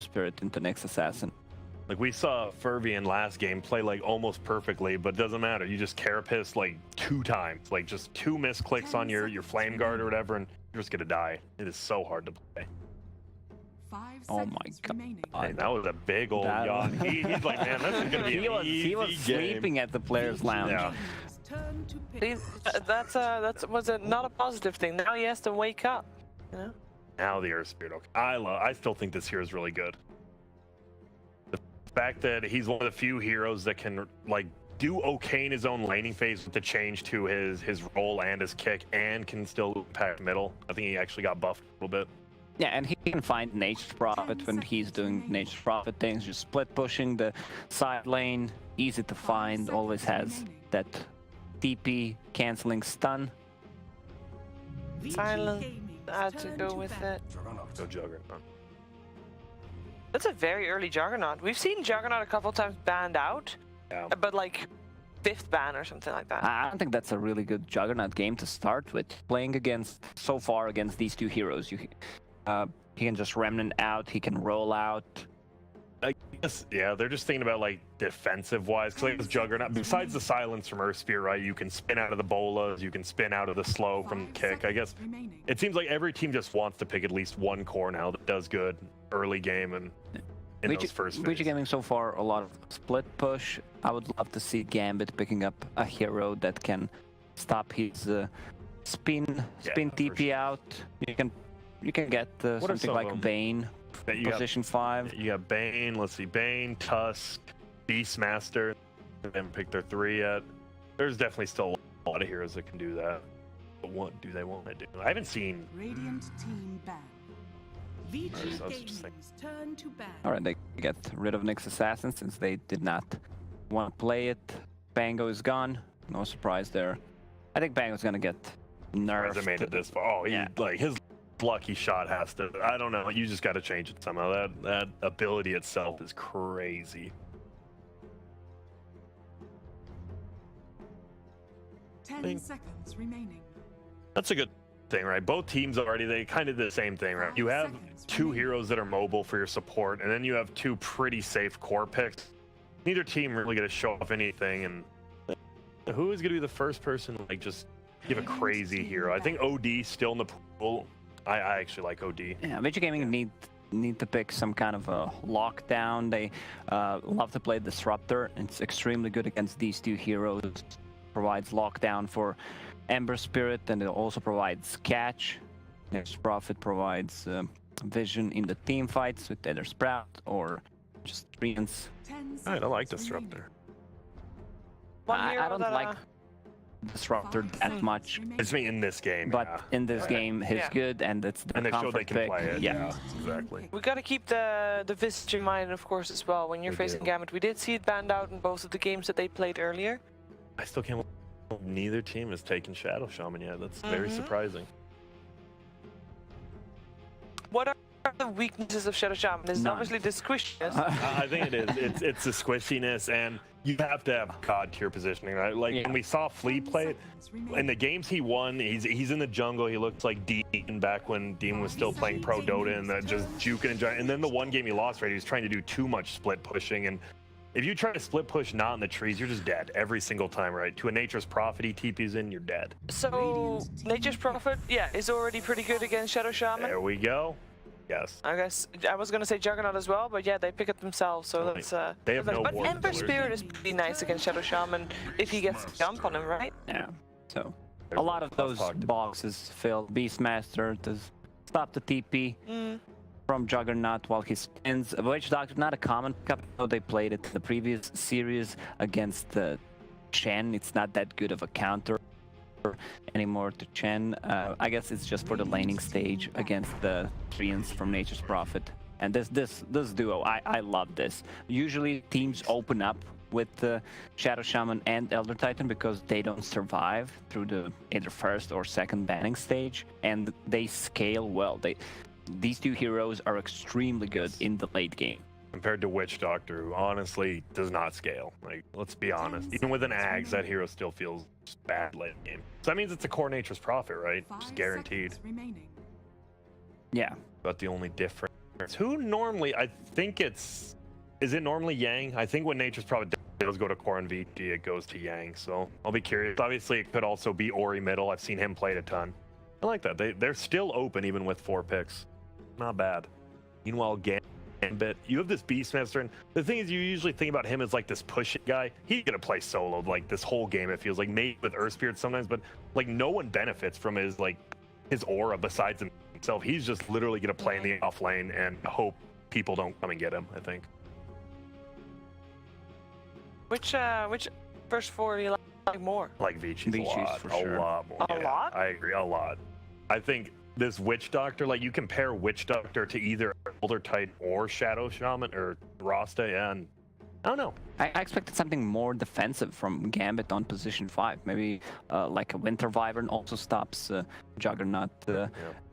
Spirit into next assassin. Like we saw Fervian last game play like almost perfectly, but it doesn't matter. You just carapace like 2 times, like just 2 misclicks on your flame guard or whatever, and you're just gonna die. It is so hard to play. Oh my god. Hey, that was a big old yawn. He's like, man, this is gonna be an easy He was game. sleeping at the players' lounge. Yeah. See, that's was not a positive thing. Now he has to wake up. You know. Now the Earth Spirit. Okay. I still think this hero is really good. The fact that he's one of the few heroes that can like do okay in his own laning phase with the change to his roll and his kick, and can still impact middle. I think he actually got buffed a little bit. Yeah, and he can find Nature's Prophet when he's doing Nature's Prophet things, just split pushing the side lane, easy to find, always has that TP canceling stun. Silent. I had to go with it. Go Juggernaut. That's a very early Juggernaut. We've seen Juggernaut a couple times banned out, Yeah. but like 5th ban or something like that. I don't think that's a really good Juggernaut game to start with. Playing against, so far against these 2 heroes, he can just Remnant out, he can roll out. I guess, yeah, they're just thinking about like defensive-wise, because like this Juggernaut, besides the silence from Earth Spear, right, you can spin out of the bolas, you can spin out of the slow from the kick. I guess it seems like every team just wants to pick at least one core now that does good early game and in those first Vici phases. Gaming so far, a lot of split push. I would love to see Gambit picking up a hero that can stop his spin TP sure. out. You can get something like Bane, position 5. You got Bane, let's see, Bane, Tusk, Beastmaster. They haven't picked their 3 yet. There's definitely still a lot of heroes that can do that. But what do they want to do? I haven't seen. Radiant team ban. Vici Gaming's turn to ban. Alright, they get rid of Nyx Assassin since they did not want to play it. Bango is gone. No surprise there. I think Bango's gonna get nerfed. They made it this far. Oh, like his lucky shot has to. I don't know. You just got to change it somehow. That ability itself is crazy. 10 seconds remaining. That's a good thing, right? Both teams already, they kind of did the same thing, right? You have 2 heroes that are mobile for your support, and then you have 2 pretty safe core picks. Neither team really going to show off anything, and who is going to be the first person to like just give a crazy hero? I think OD still in the pool. I actually like OD. Yeah, Vici Gaming need to pick some kind of a lockdown. They love to play Disruptor. It's extremely good against these 2 heroes. Provides lockdown for Ember Spirit, and it also provides catch. Next Prophet provides vision in the team fights with either Sprout or just Treants. I don't like Disruptor. I don't like Disruptor that much. It's me in this game, but in this game, he's good, and it's the and they showed they can pick. play it. Yeah, exactly. We got to keep the Vici in mind, of course, as well. When you're facing Gambit, we did see it banned out in both of the games that they played earlier. I still can't. Neither team has taken Shadow Shaman yet. That's very surprising. What are the weaknesses of Shadow Shaman? It's obviously the squishiness. I think it is. It's the squishiness, and you have to have god tier positioning, right? Like when we saw Flea play it, in the games he won, he's in the jungle. He looks like Dean back when Dean was still playing Pro Dota and just juking and giant. And then the one game he lost, right? He was trying to do too much split pushing, and if you try to split push not in the trees, you're just dead every single time, right? To a Nature's Prophet, he TPs in, you're dead. So Nature's Prophet, yeah, is already pretty good against Shadow Shaman. There we go. Yes. I guess I was gonna say Juggernaut as well, but yeah, they pick it themselves, so that's they have no but war Ember killers. Spirit is pretty nice against Shadow Shaman if he gets a jump on him, right? Yeah. So a lot of those boxes filled. Beastmaster to stop the TP from Juggernaut while he spins. Witch Doctor, not a common cup. They played it in the previous series against Chen. It's not that good of a counter anymore to Chen. I guess it's just for the laning stage against the Treants from Nature's Prophet. And this duo, I love this. Usually teams open up with Shadow Shaman and Elder Titan because they don't survive through the either first or second banning stage, and they scale well. These 2 heroes are extremely good in the late game. Compared to Witch Doctor, who honestly does not scale. Like, let's be honest. Even with an Ags, that hero still feels bad late game. So that means it's a core Nature's Prophet, right? Just guaranteed. Yeah. But the only difference Who normally, I think is it normally Yang? I think when Nature's probably does go to Core and Vici, it goes to Yang. So I'll be curious. Obviously, it could also be Ori middle. I've seen him play it a ton. I like that. They're still open even with 4 picks. Not bad. Meanwhile, Gambit, you have this Beastmaster, and the thing is, you usually think about him as like this pushing guy. He's gonna play solo like this whole game. It feels like maybe with Earth Spirit sometimes, but like no one benefits from his aura besides himself. He's just literally gonna play in the off lane and hope people don't come and get him. I think. Which first 4 do you like more? Like Vici's a Vici's lot, for a sure. lot more. A lot? I agree, a lot. I think this Witch Doctor, like you compare Witch Doctor to either Elder Titan or Shadow Shaman or Rasta, and I don't know. I expected something more defensive from Gambit on position 5. Maybe like a Winter Wyvern also stops Juggernaut.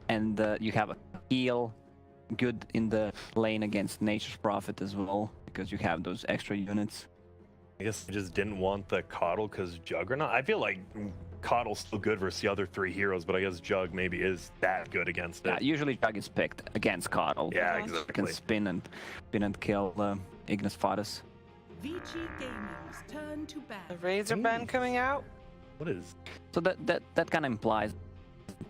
And you have a heal good in the lane against Nature's Prophet as well, because you have those extra units. I guess I just didn't want the Coddle because Juggernaut. I feel like Coddle's still good versus the other 3 heroes, but I guess Jug maybe is that good against it. Yeah, usually Jug is picked against Coddle. Yeah, You exactly. can spin and kill Ignis Fadus. Vici Gaming's turn to ban. The Razor Band coming out. What is? So that kind of implies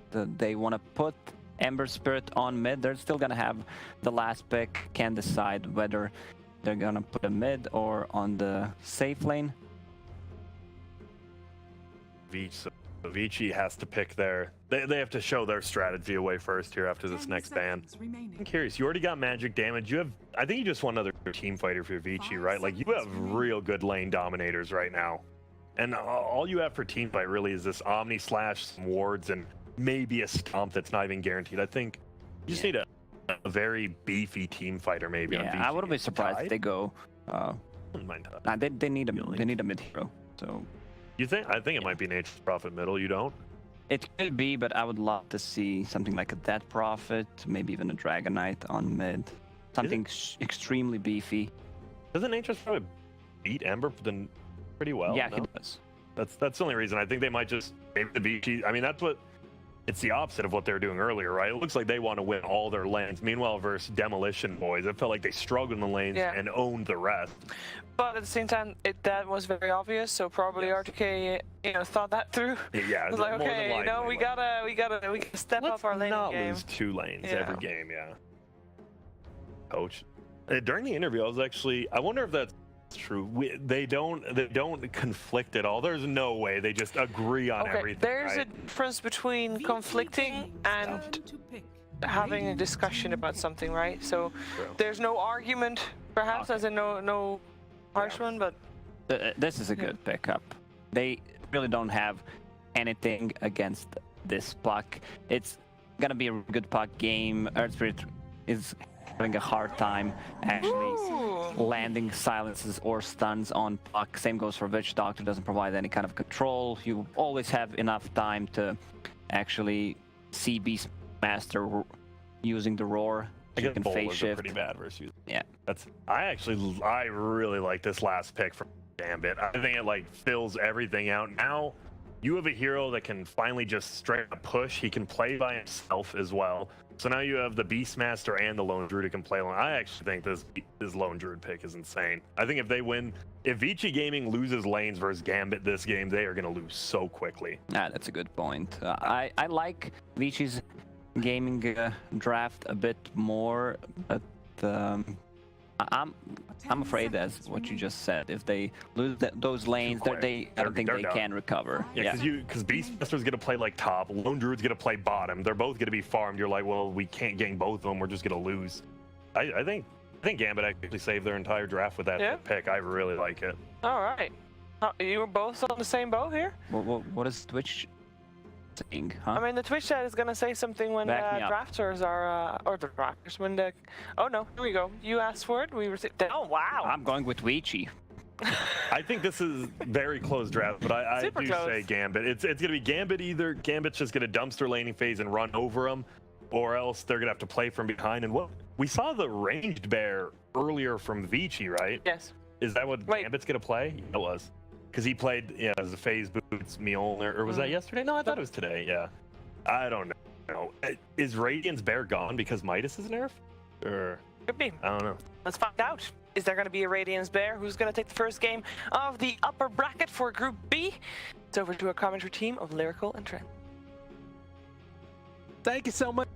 that they want to put Ember Spirit on mid. They're still gonna have the last pick, can decide whether they're gonna put a mid or on the safe lane. Vici. So Vici has to pick their. They have to show their strategy away first here after this 10 next ban. seconds remaining. I'm curious. You already got magic damage. You have. I think you just want another team fighter for Vici, right? Like you have real good lane dominators right now, and all you have for team fight really is this Omni Slash, some wards, and maybe a stomp that's not even guaranteed. I think you just need a very beefy team fighter maybe. On Vici. I wouldn't be surprised if they go. Wouldn't mind that. They need a mid hero. So You think? I think it might be Nature's Prophet middle. You don't? it could be, but I would love to see something like a Death Prophet, maybe even a Dragon Knight on mid. Something extremely beefy. Doesn't Nature's Prophet beat Ember then pretty well? Yeah, no? he does. That's the only reason. I think they might just maybe the Vici. I mean, that's what. It's the opposite of what they were doing earlier, right? It looks like they want to win all their lanes. Meanwhile, versus Demolition Boys, it felt like they struggled in the lanes and owned the rest. But at the same time, that was very obvious. So probably RTK, thought that through. Yeah, It was like, more than okay, likely, we gotta step let's up our laning not game. lose 2 lanes Yeah. every game. Yeah. Coach, during the interview, I was actually. I wonder if that's true. They don't conflict at all. There's no way they just agree on everything. There's right? a difference between Vici conflicting Gaming's and turn to pick. having a discussion about something, right? So there's no argument, perhaps, as in no harsh one, but This is a good pickup. They really don't have anything against this puck. It's gonna be a good puck game. Earth Spirit is having a hard time actually landing silences or stuns on puck. Same goes for Witch Doctor, doesn't provide any kind of control. You always have enough time to actually see Beastmaster using the roar. I You guess can bowlers phase are shift. pretty bad versus you. Yeah. I really like this last pick from Gambit. I think it fills everything out. Now you have a hero that can finally just straight up push. He can play by himself as well. So now you have the Beastmaster and the Lone Druid who can play alone. I actually think this Lone Druid pick is insane. I think if they win, if Vici Gaming loses lanes versus Gambit this game, they are going to lose so quickly. That's a good point. I like Vici's gaming draft a bit more, but I'm afraid that's what you just said. If they lose those lanes, I don't think they're they done. can recover. Yeah, because Beastmaster's going to play top, Lone Druid's going to play bottom. They're both going to be farmed. You're like, well, we can't gang both of them. We're just going to lose. I think Gambit actually saved their entire draft with that pick. I really like it. all right. You were both on the same boat here? What is Twitch saying, huh? I mean, the Twitch chat is gonna say something when Back me up. drafters are, or the drafters, when the, oh no, here we go. You asked for it, we received, oh wow. I'm going with Vici. I think this is very close draft, but I Super do close. say Gambit. It's going to be Gambit either. Gambit's just going to dumpster laning phase and run over them, or else they're going to have to play from behind. And what we saw the ranged bear earlier from Vici, right? Yes. Is that what Wait. Gambit's going to play? It was. Because he played, as a phase boots Mjolnir, or was that yesterday? No, I thought it was today. Yeah. I don't know. Is Radiant's bear gone because Midas is nerfed? Or Could be. I don't know. Let's find out. Is there going to be a Radiance Bear? Who's going to take the first game of the upper bracket for Group B? It's over to our commentary team of Lyrical and Trent. Thank you so much,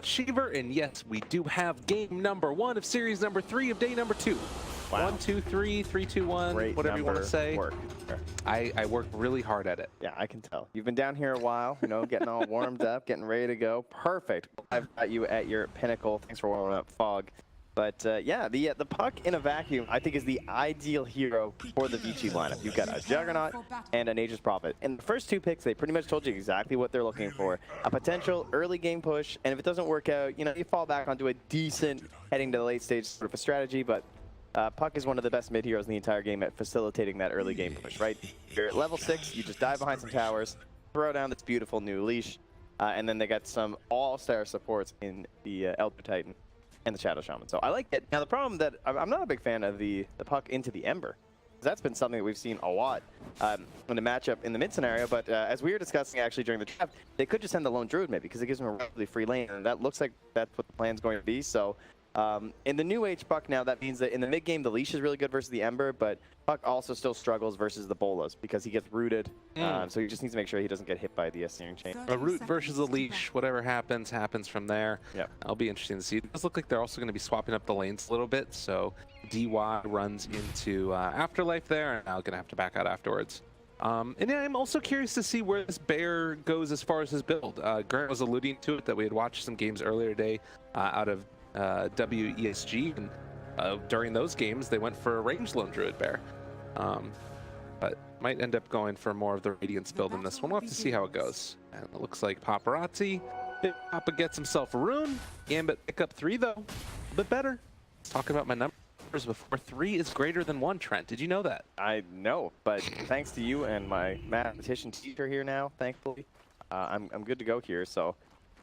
Shiver. And yes, we do have game number 1 of series number 3 of day number 2. Wow. 1, 2, 3, 3, 2, 1, Great whatever you want to say. work. I work really hard at it. Yeah, I can tell. You've been down here a while, you know, getting all warmed up, getting ready to go. Perfect. I've got you at your pinnacle. Thanks for warming up, Fog. But yeah, the Puck in a vacuum, I think, is the ideal hero for the Vici lineup. You've got a Juggernaut and a Nature's Prophet. In the first 2 picks, they pretty much told you exactly what they're looking for. A potential early game push, and if it doesn't work out, you know, you fall back onto a decent heading to the late stage sort of a strategy, but Puck is one of the best mid heroes in the entire game at facilitating that early game push, right? You're at level 6, you just dive behind some towers, throw down this beautiful new leash, and then they got some all-star supports in the Elder Titan and the Shadow Shaman. So I like it. Now the problem that I'm not a big fan of the Puck into the Ember. That's been something that we've seen a lot in the matchup in the mid scenario, but as we were discussing actually during the draft, they could just send the Lone Druid maybe, because it gives them a relatively free lane, and that looks like that's what the plan's going to be. So in the new age Puck now, that means that in the mid game the leash is really good versus the Ember, but Puck also still struggles versus the Bolas because he gets rooted. So he just needs to make sure he doesn't get hit by the Searing Chain. A root versus a leash, whatever happens from there. Yeah, I'll be interested to see. It does look like they're also going to be swapping up the lanes a little bit. So DY runs into Afterlife there, and now going to have to back out afterwards. And yeah, I'm also curious to see where this Bear goes as far as his build. Grant was alluding to it that we had watched some games earlier today out of WESG, and during those games they went for a ranged Lone Druid Bear, but might end up going for more of the Radiance build in this one. We'll have to see how it goes. And it looks like Paparazzi, Papa gets himself a rune. Gambit pick up 3 though, a bit better. Let's talk about my numbers before. 3 is greater than 1. Trent, did you know that? I know, but thanks to you and my mathematician teacher here now, thankfully, I'm good to go here. So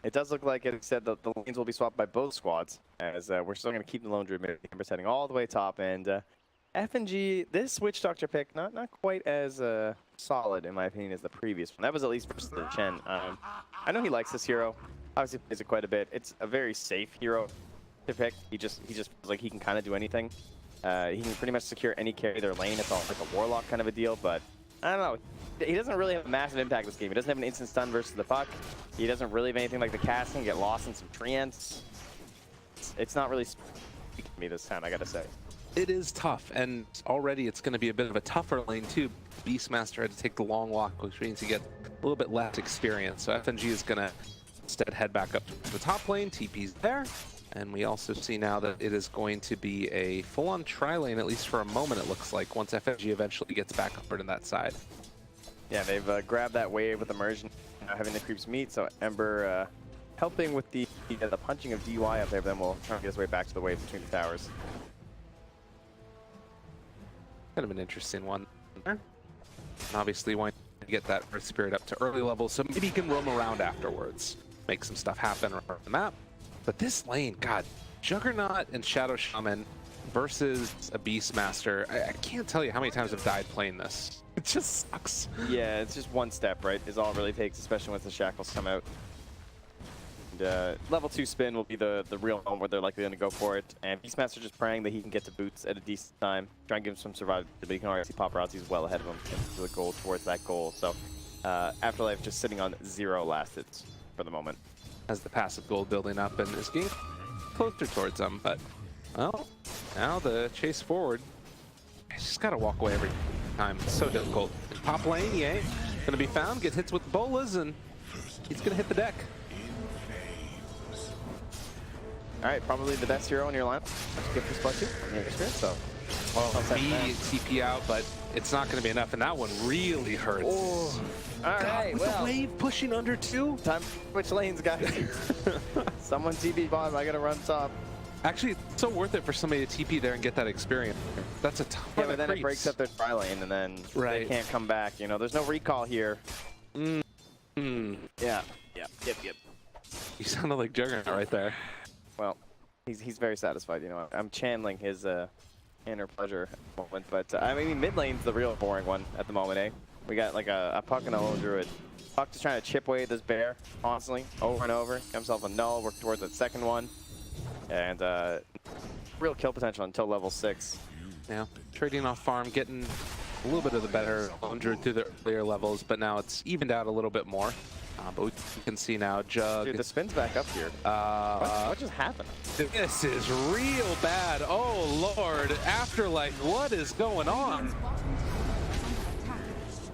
it does look like it said that the lanes will be swapped by both squads, as we're still going to keep the Lone Druid mid. Amber's heading all the way top, and FNG, this Witch Doctor pick, not quite as solid in my opinion as the previous one. That was at least versus the Chen. I know he likes this hero. Obviously plays it quite a bit. It's a very safe hero to pick. He just feels like he can kind of do anything. He can pretty much secure any carry their lane. It's all like a Warlock kind of a deal, but I don't know. He doesn't really have a massive impact this game. He doesn't have an instant stun versus the Puck. He doesn't really have anything like the casting, get lost in some treants. It's not really speaking to me this time, I gotta say. It is tough, and already it's going to be a bit of a tougher lane too. Beastmaster had to take the long walk, which means you get a little bit less experience. So FNG is going to instead head back up to the top lane. TP's there. And we also see now that it is going to be a full-on tri-lane, at least for a moment it looks like, once FNG eventually gets back upward on that side. Yeah, they've grabbed that wave with immersion, having the creeps meet, so Ember helping with the punching of DY up there, but then we'll try to get his way back to the wave between the towers. Kind of an interesting one. And obviously wanting to get that Earth Spirit up to early levels, so maybe he can roam around afterwards, make some stuff happen around the map. But this lane, God, Juggernaut and Shadow Shaman versus a Beastmaster, I can't tell you how many times I've died playing this. It just sucks. Yeah, it's just one step, right, is all it really takes, especially once the shackles come out. And, level 2 spin will be the real one where they're likely going to go for it. And Beastmaster just praying that he can get to boots at a decent time, try and give him some survivability, but you can already see Paparazzi's well ahead of him into the goal, towards that goal. So Afterlife just sitting on 0 last hits for the moment. As the passive gold building up and is getting closer towards them, but well, now the chase forward. He's just gotta walk away every time. It's so difficult. Top lane, yeah, gonna be found, get hits with bolas, and he's gonna hit the deck. All right, probably the best hero in your lineup. Let's get this plus 2 on the experience, so. Well, B TP out, but it's not going to be enough, and that one really hurts. Oh. All right, with well. the wave pushing under 2. Time to switch lanes, guys. Someone TP bottom, I gotta run top. Actually, it's so worth it for somebody to TP there and get that experience. That's a ton Yeah, of but then creeps. it breaks up their tri lane, and then they can't come back. You know, there's no recall here. Yeah. Yep. You sounded like Juggernaut right there. Well, he's very satisfied, you know. I'm channeling his inner pleasure at the moment, but I mean, mid lane's the real boring one at the moment, eh? We got like a Puck and a Lone Druid. Puck just trying to chip away this bear constantly, over and over. Get himself a null, work towards that second one. And real kill potential until level 6. Yeah, trading off farm, getting a little bit of the better 100 through the earlier levels, but now it's evened out a little bit more. But we can see now Jug. Dude, the spin's back up here. What just happened? This is real bad. Oh Lord, Afterlife, what is going on?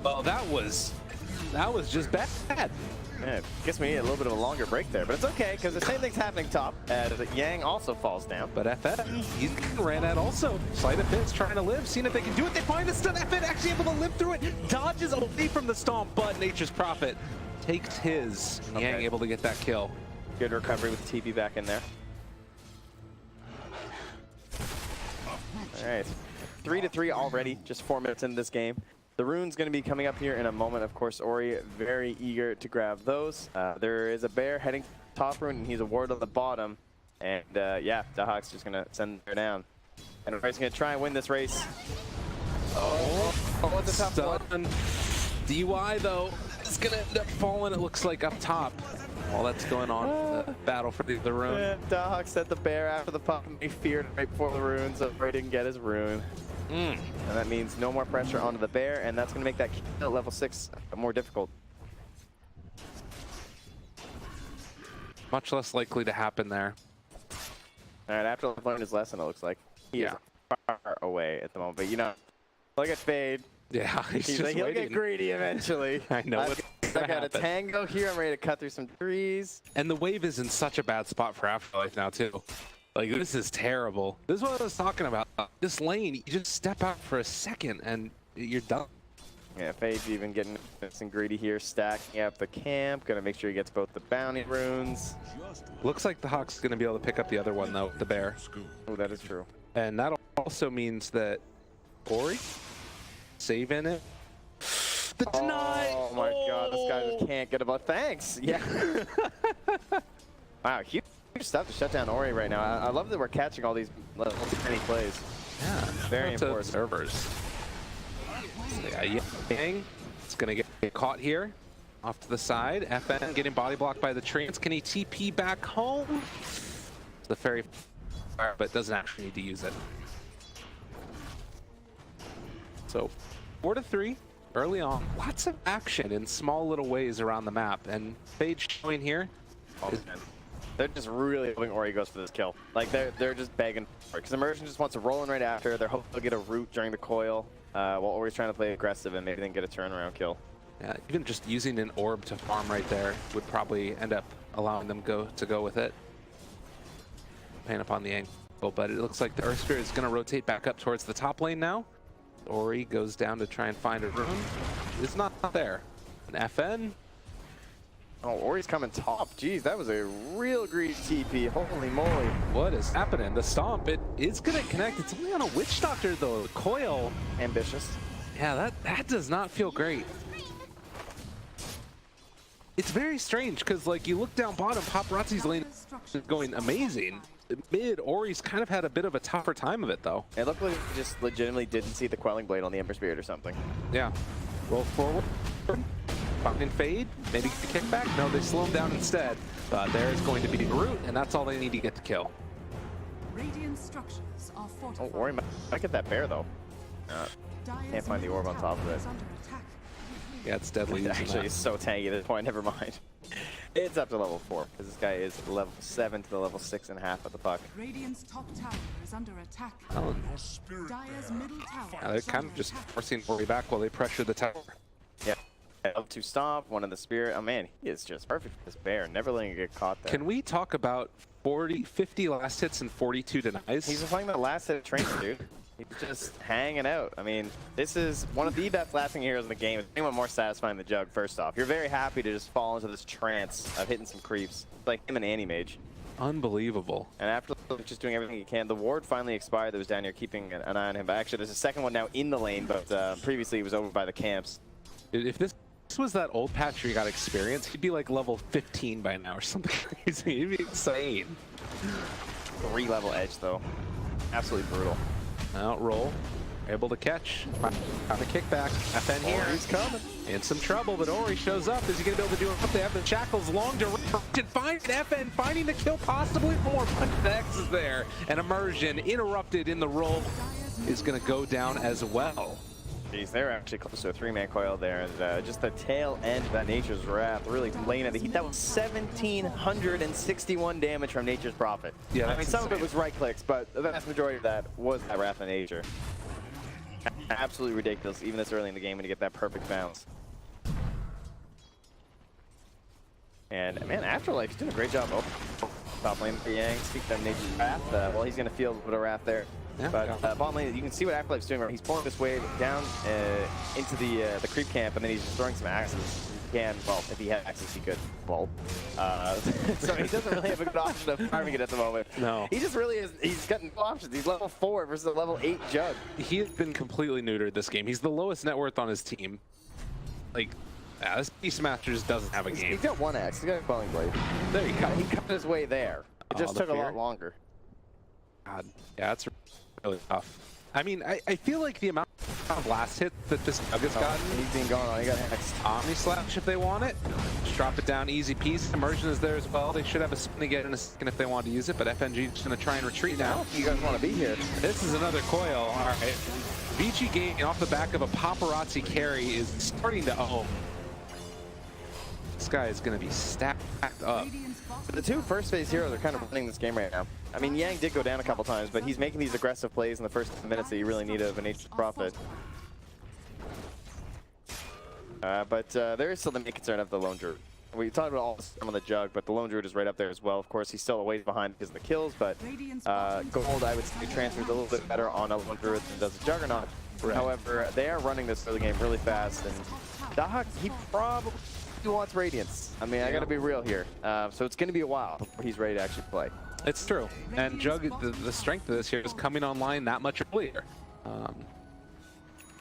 Well, that was just bad. Yeah, guess we need a little bit of a longer break there, but it's okay because the same thing's happening top. Yang also falls down. But FN, he ran at also. Sleight of Fist trying to live, seeing if they can do it. They find the stun. FN actually able to live through it. Dodges away from the stomp, but Nature's Prophet takes his. Okay. Yang able to get that kill. Good recovery with the TP back in there. All right, 3-3 already, just 4 minutes into this game. The rune's going to be coming up here in a moment. Of course, Ori very eager to grab those. There is a bear heading top rune, and he's a ward on the bottom. And yeah, Dahak's just going to send her down. And Ori's going to try and win this race. Oh, it's a tough one. DY though is going to end up falling, it looks like, up top. While that's going on, the battle for the rune. Yeah, Dahak set the bear after the pop, and he feared right before the rune, so Ori didn't get his rune. And that means no more pressure onto the bear, and that's going to make that kill at level 6 more difficult. Much less likely to happen there. All right, after learning his lesson, it looks like he is far away at the moment. But you know, look at Fade. Yeah, he's like, he'll get greedy eventually. I know what's I got a tango here. I'm ready to cut through some trees. And the wave is in such a bad spot for Afterlife now too. Like, this is terrible. This is what I was talking about. This lane, you just step out for a second and you're done. Yeah, Fade's even getting some greedy here, stacking up the camp. Gonna make sure he gets both the bounty runes. Looks like the Hawk's gonna be able to pick up the other one though, the bear. Oh, that is true. And that also means that Ori saving it. The deny! Oh my god, this guy just can't get above. Thanks! Yeah. Wow, huge stuff to shut down Ori right now. I love that we're catching all these little tiny plays. Yeah, very important. Observers. So yeah, Yang is gonna get caught here. Off to the side. FN getting body blocked by the treants. Can he TP back home? The fairy fire, but doesn't actually need to use it. So 4-3 early on. Lots of action in small little ways around the map, and Fade showing here. They're just really hoping Ori goes for this kill. Like, they're just begging for it. Because Immersion just wants to roll in right after. They're hoping they'll get a root during the coil, while Ori's trying to play aggressive and maybe then get a turnaround kill. Yeah, even just using an orb to farm right there would probably end up allowing them to go with it. Pain upon the angle, but it looks like the Earth Spirit is going to rotate back up towards the top lane now. Ori goes down to try and find a rune. It's not there. An FN. Oh, Ori's coming top. Jeez, that was a real greedy TP. Holy moly. What is happening? The stomp, it is going to connect. It's only on a Witch Doctor though. Coil. Ambitious. Yeah, that does not feel great. It's very strange because, like, you look down bottom, Paparazzi's lane is going amazing. Mid, Ori's kind of had a bit of a tougher time of it though. It looked like he just legitimately didn't see the Quelling Blade on the Ember Spirit or something. Yeah. Roll forward. Fountain Fade. Maybe get the kickback. No, they slow him down instead. There's going to be the root, and that's all they need to get the kill. Radiant structures are fortified. Oh, Ori might get that bear though. Can't find the orb on top of it. Yeah, it's deadly. Actually, it's so tanky at this point. Never mind. It's up to level 4 because this guy is level 7 to the level 6.5 at the puck. Radiant's top tower is under attack. Oh, Dire's middle tower. yeah, they're kind of just forcing Ori back while they pressure the tower. Yeah. Up to stop, one in the spirit. Oh man, he is just perfect for this bear. Never letting it get caught there. Can we talk about 50 last hits and 42 denies? He's playing that last hit of training, dude. He's just hanging out. I mean, this is one of the best lasting heroes in the game. Is anyone more satisfying than Jug, first off? You're very happy to just fall into this trance of hitting some creeps. Like him and Anti-Mage. Unbelievable. And after just doing everything he can, the ward finally expired that was down here keeping an eye on him. But actually, there's a second one now in the lane, but previously he was over by the camps. If this was that old patch where you got experience, he'd be like level 15 by now or something crazy. He'd be insane. 3 level edge, though. Absolutely brutal. Out roll. Able to catch. On the kickback. FN here. He's coming. In some trouble, but Ori shows up. Is he going to be able to do it? They have the shackles long to find FN, finding the kill possibly more. But X is there. And Immersion interrupted in the roll is going to go down as well. Jeez, they're actually close to a 3-man coil there, and just the tail end of that Nature's Wrath really laying at the heat. That was 1,761 damage from Nature's Prophet. Yeah, I mean, some of it was right clicks, but the vast majority of that was that Wrath of Nature. Absolutely ridiculous, even this early in the game, when you get that perfect bounce. And man, Afterlife is doing a great job. Top lane for Yang, speaking of Nature's Wrath. Well, he's going to feel a bit of wrath there. Yeah, but bottom lane, you can see what Afterlife's doing. Right? He's pulling this wave down into the creep camp, and then he's just throwing some axes. He can, well, if he had axes, he could vault. So he doesn't really have a good option of farming it at the moment. No. He just really is. He's got no options. He's level 4 versus a level 8 Jug. He has been completely neutered this game. He's the lowest net worth on his team. Like, this Beastmaster just doesn't have a game. He's got 1 axe. He's got a Quelling Blade. There you go. He cut his way there. It just took a lot longer. God, yeah, that's really tough. I mean, I feel like the amount of blast hit that this Jug has gotten. He's being gone on. He got next. Omni Slash if they want it. Just drop it down, easy peasy. Immersion is there as well. They should have a spin to get in a second if they want to use it, but FNG is just going to try and retreat now. You guys want to be here. This is another coil. All right. Vici gaining off the back of a paparazzi carry is starting to own. This guy is going to be stacked up. But the two first phase heroes are kind of running this game right now. I mean, Yang did go down a couple times, but he's making these aggressive plays in the first minutes that you really need of an Nature's Prophet. But there is still the main concern of the Lone Druid. We talked about all this on the Jug, but the Lone Druid is right up there as well. Of course, he's still a ways behind because of the kills, but Gold, I would say, transfers a little bit better on a Lone Druid than does a Juggernaut. Right. However, they are running this early game really fast, and Dahak, he probably wants Radiance. I mean, I gotta be real here. So it's gonna be a while before he's ready to actually play. It's true. And Jug, the strength of this here is coming online that much earlier.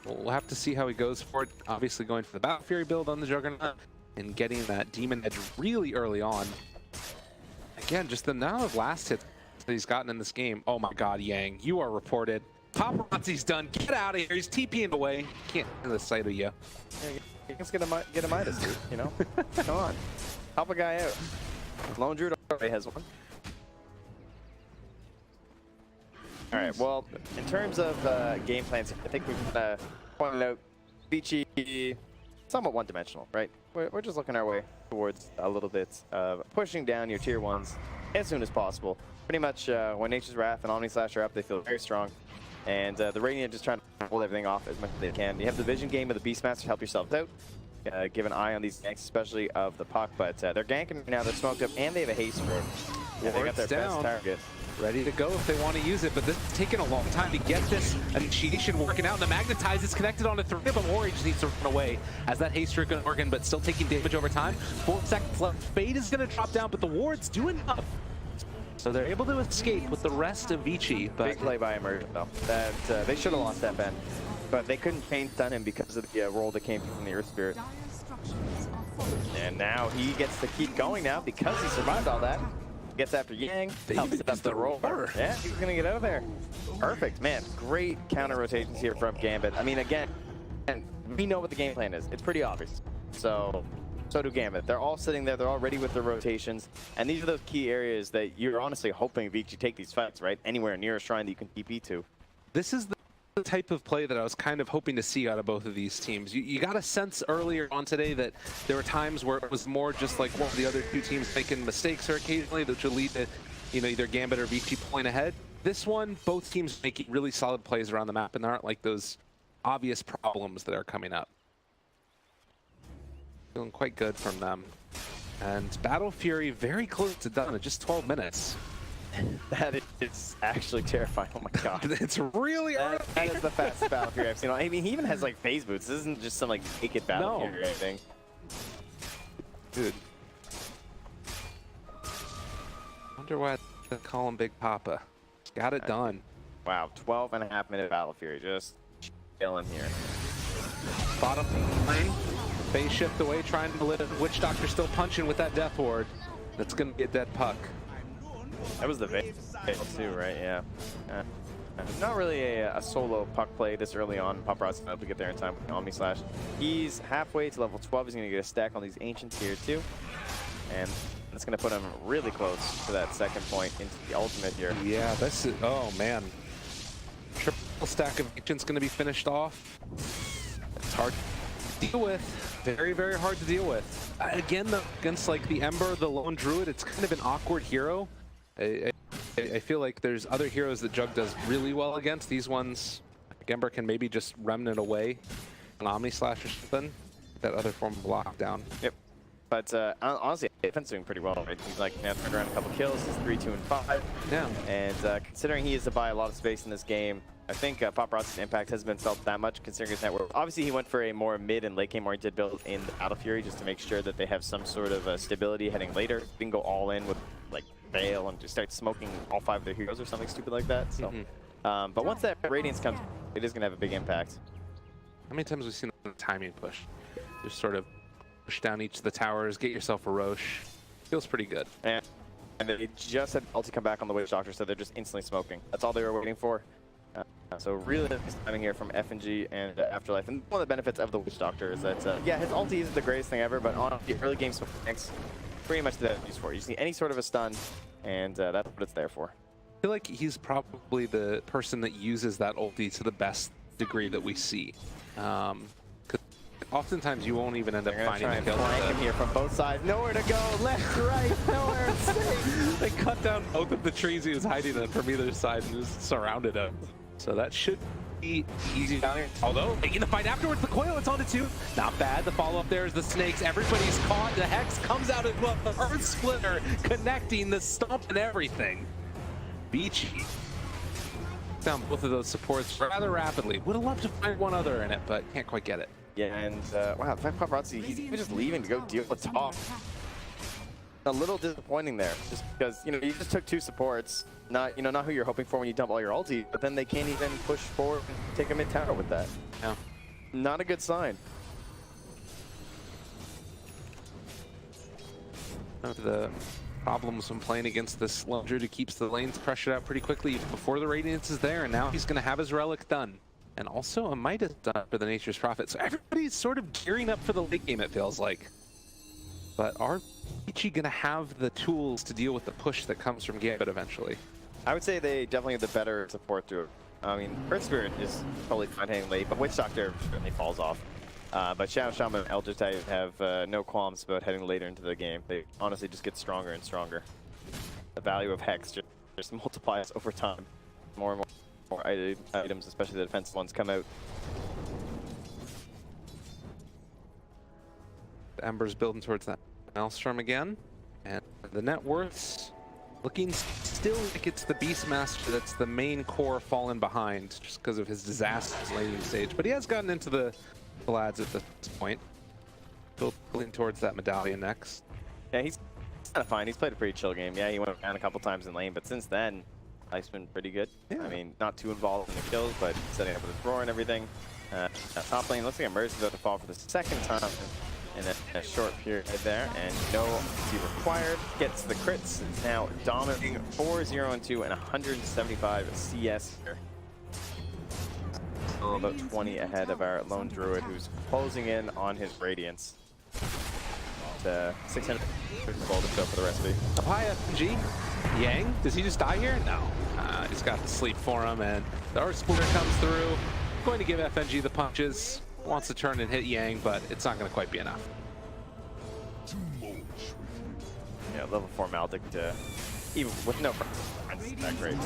We'll have to see how he goes for it. Obviously going for the Battle Fury build on the Juggernaut and getting that Demon Edge really early on. Again, just the amount of last hits that he's gotten in this game. Oh my God, Yang, you are reported. Paparazzi's done. Get out of here. He's TPing away. Can't get the sight of you. Let's get a Midas, dude, you know? Come on. Help a guy out. Lone Druid already has one. All right, well, in terms of game plans, I think we've pointed out Vici somewhat one-dimensional, right? We're just looking our way towards a little bit of pushing down your tier 1s as soon as possible. Pretty much when Nature's Wrath and Omni Slash are up, they feel very strong. And the Radiant just trying to hold everything off as much as they can. You have the vision game of the Beastmaster to help yourselves out. Give an eye on these ganks, especially of the puck, but they're ganking right now, they're smoked up, and they have a haste for it. Yeah, they got their best target. Ready to go if they want to use it, but this is taking a long time to get this initiation working out. And the Magnetize is connected on a 3, but Ori just needs to run away as that haste trick is working, but still taking damage over time. 4 seconds left. Fade is going to drop down, but the ward's doing enough. So they're able to escape with the rest of Vici. But big play by Immersion, though. That they should have lost that Ben, but they couldn't chain stun him because of the roll that came from the Earth Spirit. And now he gets to keep going now because he survived all that. Gets after Yang, helps up the roll. Yeah, he's gonna get out of there. Perfect, man. Great counter rotations here from Gambit. I mean, again, and we know what the game plan is. It's pretty obvious. So do Gambit. They're all sitting there. They're all ready with their rotations. And these are those key areas that you're honestly hoping Vici take these fights, right? Anywhere near a shrine that you can TP to. This is the type of play that I was kind of hoping to see out of both of these teams. You got a sense earlier on today that there were times where it was more just like one of the other two teams making mistakes or occasionally that would lead to, you know, either Gambit or Vici pulling ahead. This one, both teams making really solid plays around the map, and there aren't like those obvious problems that are coming up. Feeling quite good from them. And Battle Fury very close to done in just 12 minutes. That is actually terrifying. Oh my God. It's really early. That is the fastest Battle Fury I've seen. I mean, he even has like phase boots. This isn't just some like naked Battle Fury or anything. Dude. Wonder why they call him Big Papa. Got it done. Wow, 12.5-minute Battle Fury. Just chilling here. Bottom lane. Phase shift away, trying to let Witch Doctor still punching with that Death Ward. That's going to be a dead puck. That was the veil too, right? Yeah. not really a solo puck play this early on. Paparazzi's not able to get there in time with the Omni Slash. He's halfway to level 12. He's going to get a stack on these Ancients here too. And that's going to put him really close to that second point into the ultimate here. Yeah, this is, oh man. Triple stack of Ancients going to be finished off. It's hard to deal with. Very, very hard to deal with. Again, though, against like the Ember, the Lone Druid, it's kind of an awkward hero. I feel like there's other heroes that Jug does really well against. These ones, like Ember can maybe just remnant away an Omni Slash or something. That other form of lockdown. Yep. But honestly, defense doing pretty well, right? He's like now turned around a couple kills. He's 3, 2, and 5. Yeah. And considering he is to buy a lot of space in this game, I think Paparazzi's impact hasn't been felt that much considering his network. Obviously, he went for a more mid and late game oriented build in the Battle Fury just to make sure that they have some sort of stability heading later. He can go all in with like Veil and just start smoking all 5 of their heroes or something stupid like that. So, but once that Radiance comes, it is going to have a big impact. How many times have we seen the timing push? Just sort of push down each of the towers, get yourself a Roche. Feels pretty good. And they just had ulti come back on the Witch Doctor, so they're just instantly smoking. That's all they were waiting for. So really nice timing here from FNG and Afterlife. And one of the benefits of the Witch Doctor is that, yeah, his ulti isn't the greatest thing ever, but on the early game mechanics, pretty much that use for. You just need any sort of a stun, and that's what it's there for. I feel like he's probably the person that uses that ulti to the best degree that we see. Because oftentimes you won't even end up finding the kill. Flank him here from both sides. Nowhere to go. Left, right, nowhere to stay. They cut down both of the trees he was hiding in from either side and just surrounded him. So that should be easy down here. Although, taking the fight afterwards, the coil, it's on to 2. Not bad. The follow-up there is the snakes. Everybody's caught. The Hex comes out as well. The Earth Splitter connecting the stomp and everything. Vici down both of those supports rather rapidly. Would have loved to find one other in it, but can't quite get it. Yeah, and wow, Paparazzi, he's just leaving to go deal with top. A little disappointing there, just because, you know, you just took 2 supports, not who you're hoping for when you dump all your ulti, but then they can't even push forward and take a mid tower with that. Yeah. Not a good sign. One of the problems when playing against this Lone Druid, he keeps the lanes pressured out pretty quickly before the Radiance is there, and now he's going to have his Relic done. And also a Midas done for the Nature's Prophet. So everybody's sort of gearing up for the late game, it feels like. But are Vici going to have the tools to deal with the push that comes from Gambit eventually? I would say they definitely have the better support through it. I mean, Earth Spirit is totally fine heading late, but Witch Doctor certainly falls off. But Shadow Shaman and Eldritch Titan have no qualms about heading later into the game. They honestly just get stronger and stronger. The value of Hex just multiplies over time. More and more items, especially the defensive ones, come out. The Ember's building towards that Maelstrom again. And the net worths looking still like it's the Beastmaster that's the main core fallen behind just because of his disastrous laning stage. But he has gotten into the lads at this point. Building towards that medallion next. Yeah, he's kind of fine. He's played a pretty chill game. Yeah, he went down a couple times in lane, but since then, life's been pretty good. Yeah. I mean, not too involved in the kills, but setting up with his roar and everything. Top lane looks like Emerge is about to fall for the second time in a short period there, and no C required. Gets the crits. It's now dominating 4-0-2 and 175 CS here. Still about 20 ahead of our Lone Druid, who's closing in on his Radiance. 600 gold to go for the recipe. Up high FNG. Yang, does he just die here? No. He's got the sleep for him, and the Earth Splitter comes through. Going to give FNG the punches. Wants to turn and hit Yang, but it's not going to quite be enough. Yeah, level 4 Maldic, even with no friends, that great.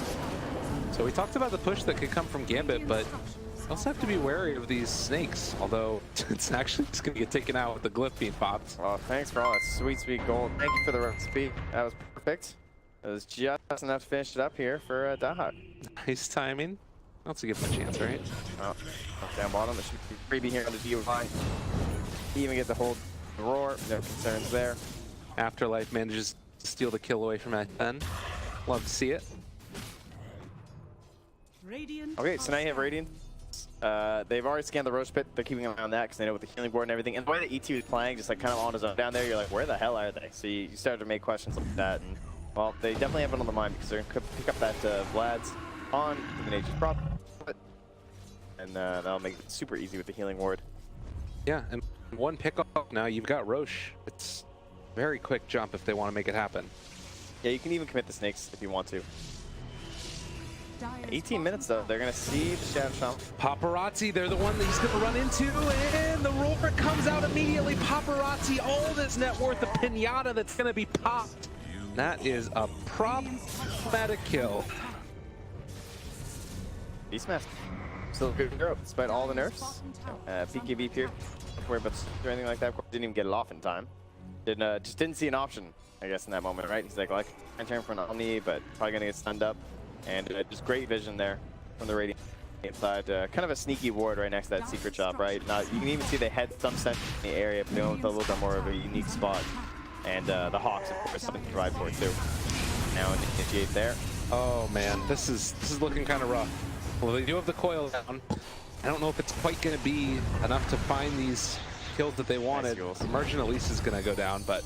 So we talked about the push that could come from Gambit, but you also have to be wary of these snakes, although it's actually just going to get taken out with the glyph being popped. Well, thanks for all that sweet, sweet gold. Thank you for the recipe. That was perfect. It was just enough to finish it up here for Dahak. Nice timing. Let's give him a chance, right? Oh, down bottom. It should be freebie here on the DOI. He even gets to hold the roar. No concerns there. Afterlife manages to steal the kill away from FN. Love to see it. Okay, so now you have Radiant. They've already scanned the Roche Pit. They're keeping an eye on that because they know with the healing board and everything. And the way that ET was playing, just like kind of on his own down there, you're like, where the hell are they? So you started to make questions like that. And well, they definitely have it on the mind because they're going to pick up that Vlad's. on the Nature's Prophet, and that'll make it super easy with the healing ward. Yeah, and one pick off now, you've got Roche. It's very quick jump if they want to make it happen. Yeah, you can even commit the snakes if you want to. 18 minutes though, they're gonna see the Shadow Shaman. Paparazzi, they're the one that he's gonna run into, and the roar comes out immediately. Paparazzi, all this net worth, a pinata that's gonna be popped. That is a problematic kill. Beastmaster, still a good hero despite all the nerfs. PKB here, don't worry about or anything like that. Didn't even get it off in time. Just didn't see an option, I guess, in that moment, right? He's like, well, I can turn for an Omni, but probably gonna get stunned up. And just great vision there from the Radiant side. Kind of a sneaky ward right next to that secret shop, right? Now you can even see they had some sense in the area, but they went with a little bit more of a unique spot. And the Hawks, of course, something to provide for it too. Now initiate there. Oh man, this is looking kind of rough. Well, they do have the coil down. I don't know if it's quite going to be enough to find these kills that they wanted. Nice The Merchant at least is going to go down, but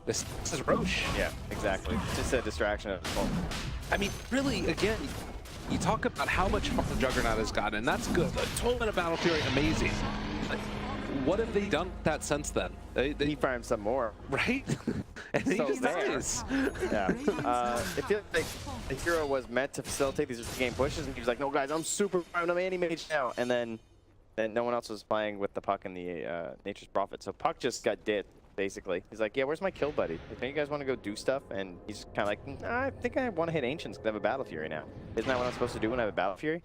this is Roche. Yeah, exactly. Just a distraction at this moment. I mean, really, again, you talk about how much fun Juggernaut has gotten, and that's good. A total of Battle Fury, amazing. But what have they done with that since then? They farmed some more. right? And he So just there. dies. Yeah. It feels like the hero was meant to facilitate these game pushes, and he was like, no, guys, I'm super farmed, I'm anti-mage now. And then no one else was playing with the Puck and the Nature's Prophet. So Puck just got ditched. Basically, he's like, yeah, where's my kill buddy? Don't you guys want to go do stuff? And he's kind of like, nah, I think I want to hit Ancients because I have a Battle Fury now. Isn't that what I'm supposed to do when I have a Battle Fury?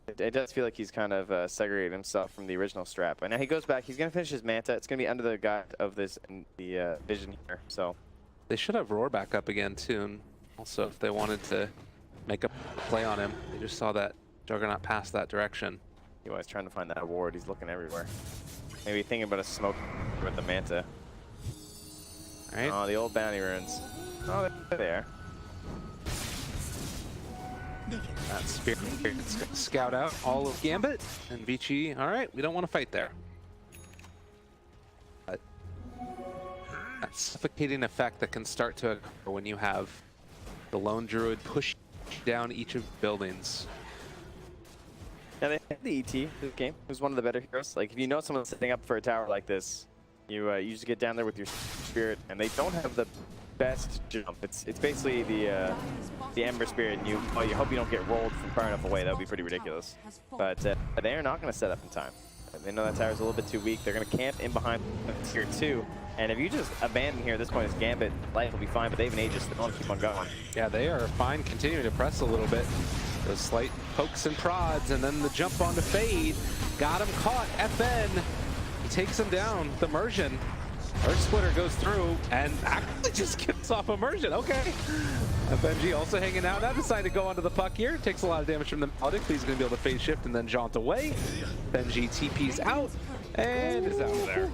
It does feel like he's kind of segregated himself from the original strap. And now he goes back. He's going to finish his Manta. It's going to be under the guide of the vision here. So They should have Roar back up again, too. And also, if they wanted to make a play on him, they just saw that Juggernaut pass that direction. he was trying to find that ward. He's looking everywhere. Maybe thinking about a smoke with the Manta. All right. Oh, the old bounty runes. Oh, they're there. That Spirit's going to scout out all of Gambit and Vici. All right, we don't want to fight there. But that suffocating effect that can start to occur when you have the lone druid push down each of the buildings. Yeah, they had the ET this game. Who's one of the better heroes. Like, if you know someone's setting up for a tower like this, you just get down there with your spirit, and they don't have the best jump. It's basically the Ember Spirit, and you hope you don't get rolled from far enough away. That would be pretty ridiculous. But they are not going to set up in time. They know that tower's a little bit too weak. They're going to camp in behind tier 2. And if you just abandon here at this point as Gambit, life will be fine, but they have an Aegis. They want to keep on going. Yeah, they are fine continuing to press a little bit. Those slight pokes and prods, and then the jump onto Fade. Got him caught. FN. He takes him down. The Immersion. Earth Splitter goes through and actually just gets off Immersion. Okay. FNG also hanging out. Now decided to go onto the Puck here. Takes a lot of damage from the Melodic. He's going to be able to phase shift and then jaunt away. FNG TP's out and is out of there.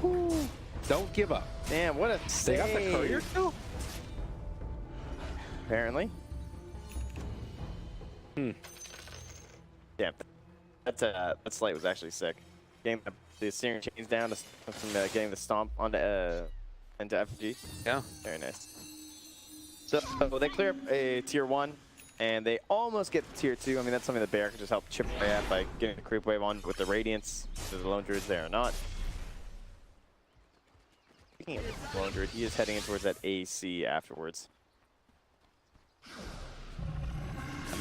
Don't give up. Damn, what a save. They got the courier too? Apparently. Yeah, that slight was actually sick. Getting the Searing Chains down from getting the stomp onto into FG. Yeah. Very nice. So they clear up a tier 1, and they almost get to tier 2. I mean, that's something that Bear could just help chip away at by getting the creep wave on with the Radiance. Whether the Lone Druid's there or not. Speaking of the Lone Druid, he is heading in towards that AC afterwards.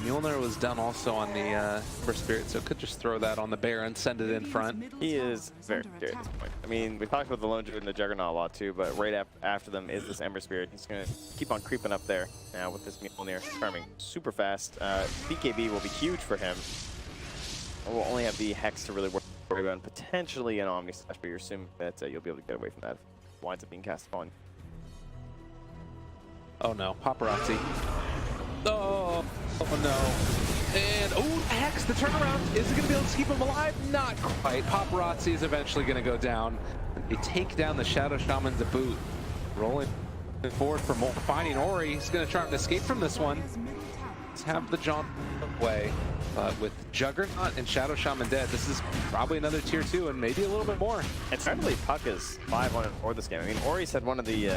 Mjolnir was done also on the First Spirit, so could just throw that on the Bear and send it in front. He is very scary at this point. I mean, we talked about the Lone Druid and the Juggernaut a lot too, but right after them is this Ember Spirit. He's going to keep on creeping up there now with this Mjolnir, farming super fast. BKB will be huge for him. We'll only have the Hex to really worry about, and potentially an Omni Slash, but you're assuming that you'll be able to get away from that if it winds up being cast upon. Oh no, Paparazzi. Oh no. And, oh, Hex, the turnaround. Is it going to be able to keep him alive? Not quite. Paparazzi is eventually going to go down. They take down the Shadow Shaman to boot. Rolling forward for more. Finding Ori. He's going to try and escape from this one. Let's have the jaunt way. But with Juggernaut and Shadow Shaman dead, this is probably another tier 2 and maybe a little bit more. It's hard to believe Puck is 5-1 this game. I mean, Ori's had one of the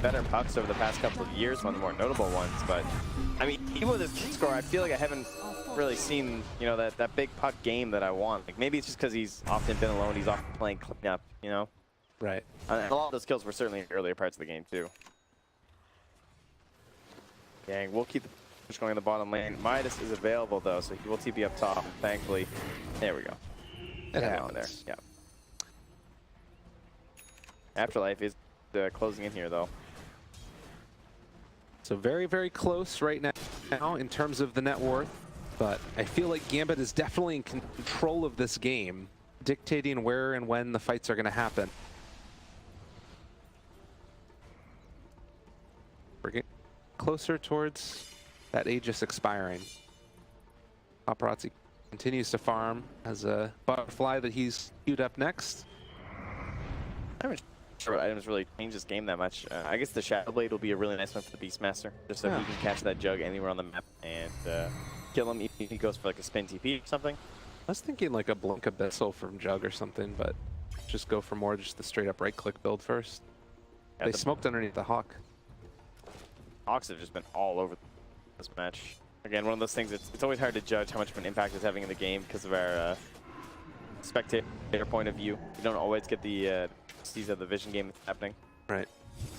better Pucks over the past couple of years, one of the more notable ones. But I mean, even with his score, I feel like I haven't really seen, you know, that big Puck game that I want. Like maybe it's just because he's often been alone, he's often playing cleanup, you know. Right. And a lot of those kills were certainly in earlier parts of the game too. Dang, we'll keep the push going in the bottom lane. Midas is available though, so he will TP up top. Thankfully, there we go. It On there, yeah. Afterlife is closing in here though. So very, very close right now in terms of the net worth, but I feel like Gambit is definitely in control of this game, dictating where and when the fights are going to happen. We're getting closer towards that Aegis expiring. Paparazzi continues to farm as a butterfly that he's queued up next. I'm not sure what items really change this game that much. I guess the Shadow Blade will be a really nice one for the Beastmaster, just so he can catch that Jug anywhere on the map and kill him if he goes for like a spin TP or something. I was thinking like a Blink Abyssal from Jug or something, but just go for more just the straight up right click build first. Yeah, they smoked underneath the Hawk. Hawks have just been all over this match. Again, one of those things, it's always hard to judge how much of an impact it's having in the game because of our spectator point of view. You don't always get the sees of the vision game that's happening. Right.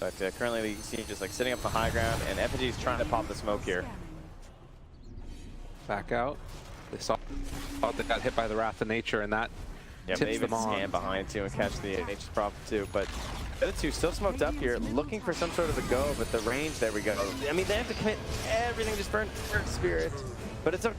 But currently you can see just like sitting up the high ground, and Effigy's trying to pop the smoke here. Back out. They thought they got hit by the Wrath of Nature, and that tips them on. Scan behind too and catch the Nature's Prophet too. But the other two still smoked up here, looking for some sort of a go, but the range, there we go. I mean, they have to commit everything just for Spirit, but it's okay.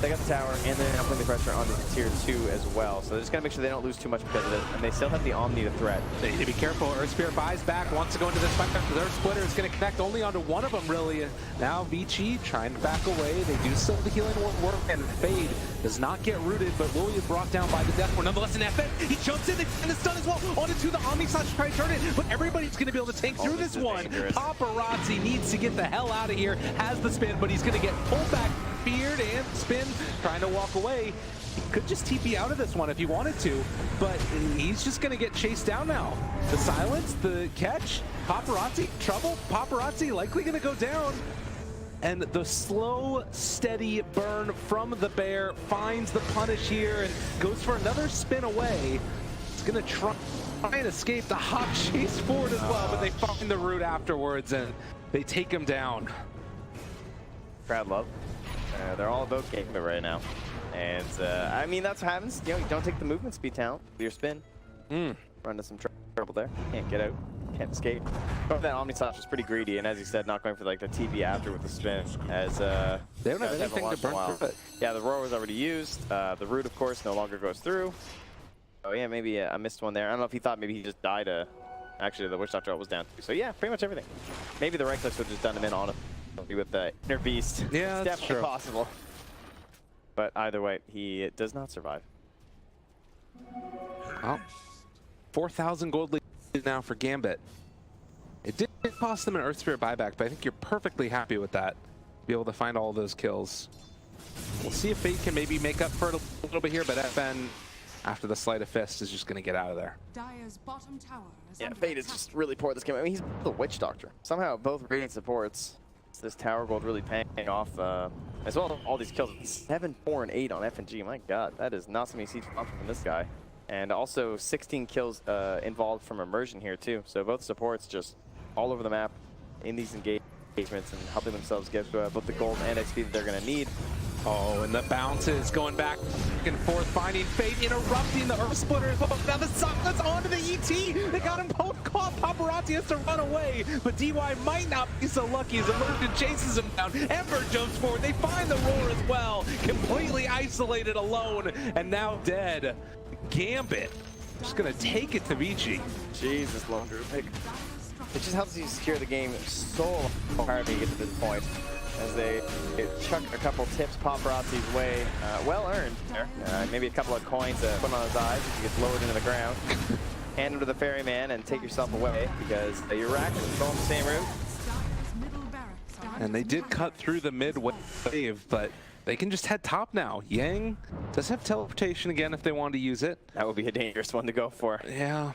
They got the tower, and they're now putting the pressure onto the tier 2 as well. So they're just gotta make sure they don't lose too much because of it, and they still have the Omni to threat. They need to be careful. Earth Spirit buys back, wants to go into this fight. Their splitter is going to connect only onto one of them, really. Now Vici trying to back away. They do still the healing work, and Fade does not get rooted, but Lily is brought down by the Death Ward. Nonetheless, in FN, he jumps in and the stun as well onto the Omni slash try to turn it, but everybody's going to be able to tank through this one. Dangerous. Paparazzi needs to get the hell out of here. Has the spin, but he's going to get pulled back, feared, and spin, trying to walk away. He could just TP out of this one if he wanted to, but he's just going to get chased down now. The silence, the catch, Paparazzi, trouble, Paparazzi likely going to go down. And the slow, steady burn from the bear finds the punish here and goes for another spin away. It's going to try and escape. The Hawk chase forward as well, but they find the root afterwards and they take him down. Crowd love. They're all about Gambit right now. And I mean, that's what happens. You know, you don't take the movement speed talent with your spin. Run into some trouble there. Can't get out. Can't escape. But that Omni Slash was pretty greedy, and as you said, not going for like the TP after with the spin. As they don't have anything to burn through it. Yeah, the roar was already used. The root, of course, no longer goes through. Oh yeah, maybe I missed one there. I don't know if he thought maybe he just died. Actually, the Witch Doctor was down. So yeah, pretty much everything. Maybe the right clicks would have just done him in on with the Inner Beast. Yeah, it's that's definitely true. possible. But either way, he does not survive. Well, 4,000 gold lead now for Gambit. It did cost them an Earth Spirit buyback, but I think you're perfectly happy with that. Be able to find all those kills. We'll see if Fate can maybe make up for it a little bit here, but FN, after the Sleight of Fist, is just going to get out of there. Dire's bottom tower is Yeah, under Fate is attack. just really poor this game. I mean, he's the Witch Doctor. Somehow, both Radiant supports. This tower gold really paying off, as well as all these kills. 7, 4, and 8 on F&G. My God, that is not something you see from this guy. And also 16 kills involved from immersion here too. So both supports just all over the map in these engagements and helping themselves get both the gold and XP that they're going to need. Oh, and the bounces going back and forth, finding Fate, interrupting the Earth Splitter. Now the Silence onto the ET. They got him both caught. Paparazzi has to run away, but DY might not be so lucky as Immersion chases him down. Ember jumps forward. They find the roar as well. Completely isolated, alone, and now dead. Gambit just gonna take it to Vici. Jesus, Lone Druid. Like, it just helps you secure the game so hard when you get to this point. As they chuck a couple tips Paparazzi's way. Well earned there. Maybe a couple of coins put on his eyes as he gets lowered into the ground. Hand him to the ferryman and take yourself away because you're racked and going the same route. Dire's middle barracks are And they did cut through the mid wave, but they can just head top now. Yang does have teleportation again if they want to use it. That would be a dangerous one to go for. Yeah.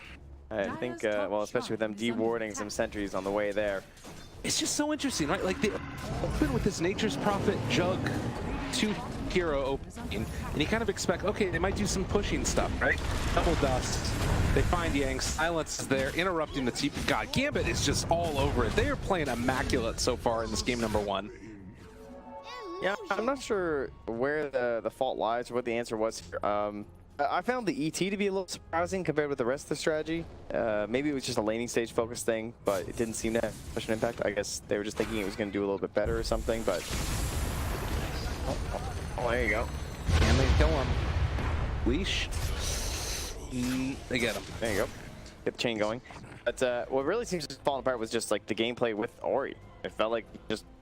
I think, well, especially with them dewarding some sentries on the way there. It's just so interesting, right? Like, they open with this Nature's Prophet Jug 2 hero opening, and you kind of expect, okay, they might do some pushing stuff, right? Double dust. They find Yang, silence is there, interrupting the TP. God, Gambit is just all over it. They are playing immaculate so far in this game number 1. Yeah, I'm not sure where the fault lies or what the answer was here. I found the ET to be a little surprising compared with the rest of the strategy. Maybe it was just a laning stage focus thing, but it didn't seem to have such an impact. I guess they were just thinking it was going to do a little bit better or something, but... Oh, there you go. Can they kill him? Leash. They get him. There you go. Get the chain going. But what really seems to have fallen apart was just like the gameplay with Ori. It felt like